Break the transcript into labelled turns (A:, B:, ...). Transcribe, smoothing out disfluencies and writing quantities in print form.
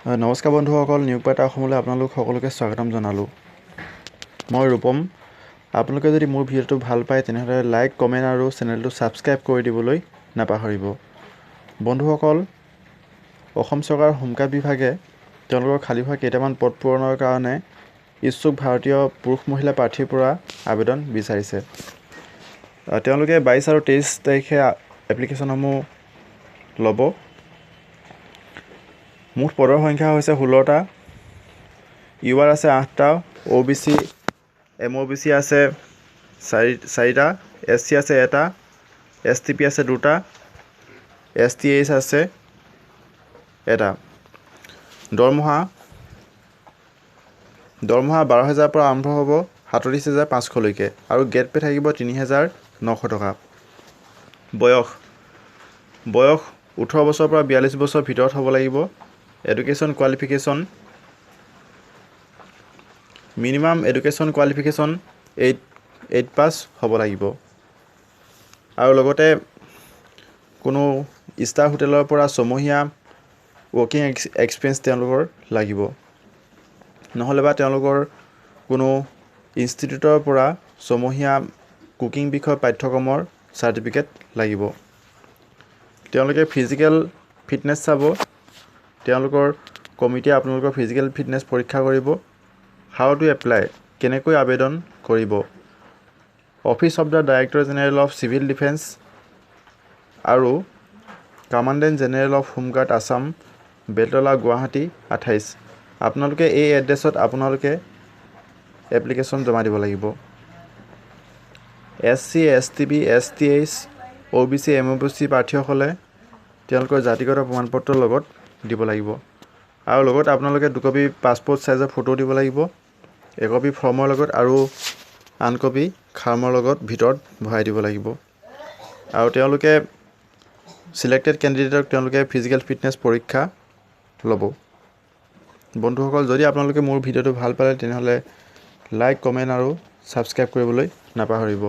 A: নমস্কাৰ বন্ধুসকল, নিয়োগ বাৰ্তা অসমলৈ আপোনালোক সকলোকে স্বাগতম জনালোঁ। মই ৰূপম। আপোনালোকে যদি মোৰ ভিডিঅ'টো ভাল পায় তেনেহ'লে লাইক, কমেণ্ট আৰু চেনেলটো ছাবস্ক্ৰাইব কৰি দিবলৈ নাপাহৰিব। বন্ধুসকল, অসম চৰকাৰৰ হোমগাৰ্ড বিভাগে তেওঁলোকৰ খালী হোৱা কেইটামান পদ পূৰণৰ কাৰণে ইচ্ছুক ভাৰতীয় পুৰুষ মহিলা প্ৰাৰ্থীৰ পৰা আবেদন বিচাৰিছে। তেওঁলোকে 22 আৰু 23 তাৰিখে এপ্লিকেশ্যনসমূহ ল'ব। মুঠ পদৰ সংখ্যা হৈছে 16টা। UR আছে 8টা, OBC MOBC আছে 4টা, SC আছে 1টা, STP আছে 2টা, STH আছে 1টা। দৰমহা 12,000 পৰা আৰম্ভ হ'ব 37,500লৈকে আৰু গেট পে থাকিব 3,900 টকা। বয়স 18 বছৰৰ পৰা 42 বছৰ ভিতৰত হ'ব লাগিব। Education qualification minimum education qualification 8 পাছ হ'ব লাগিব। আৰু লগতে কোনো ষ্টাৰ হোটেলৰ পৰা ছমহীয়া ৱৰ্কিং এক্সপিৰিয়েঞ্চ তেওঁলোকৰ লাগিব, নহ'লে বা তেওঁলোকৰ কোনো ইনষ্টিটিউটৰ পৰা ছমহীয়া কুকিং বিষয়ৰ পাঠ্যক্ৰমৰ চাৰ্টিফিকেট লাগিব। তেওঁলোকে ফিজিকেল ফিটনেছ চাব। তেওঁলোকৰ কমিটিয়ে আপোনালোকৰ ফিজিকেল ফিটনেছ পৰীক্ষা কৰিব। হাউ টু এপ্লাই, কেনেকৈ আবেদন কৰিব। Office of the director general of civil defence আৰু commandant general of home guard Assam, Beltola, Guwahati 28। আপোনালোকে এই এড্ৰেছত আপোনালোকে এপ্লিকেশ্যন জমা দিব লাগিব। SC, STP, STH, OBC MOBC প্ৰাৰ্থীসকলে তেওঁলোকৰ জাতিগত প্ৰমাণপত্ৰৰ লগত দিব লাগিব। আৰু লগত আপোনালোকে 2 কপি পাছপোৰ্ট চাইজৰ ফটো দিব লাগিব। 1 কপি ফৰ্মৰ লগত আৰু আন কপি খাৰ্মৰ লগত ভিতৰত ভৰাই দিব লাগিব। আৰু তেওঁলোকে চিলেক্টেড কেণ্ডিডেটক তেওঁলোকে ফিজিকেল ফিটনেছ পৰীক্ষা ল'ব। বন্ধুসকল, যদি আপোনালোকে মোৰ ভিডিঅ'টো ভাল পালে তেনেহ'লে লাইক, কমেণ্ট আৰু ছাবস্ক্ৰাইব কৰিবলৈ নাপাহৰিব।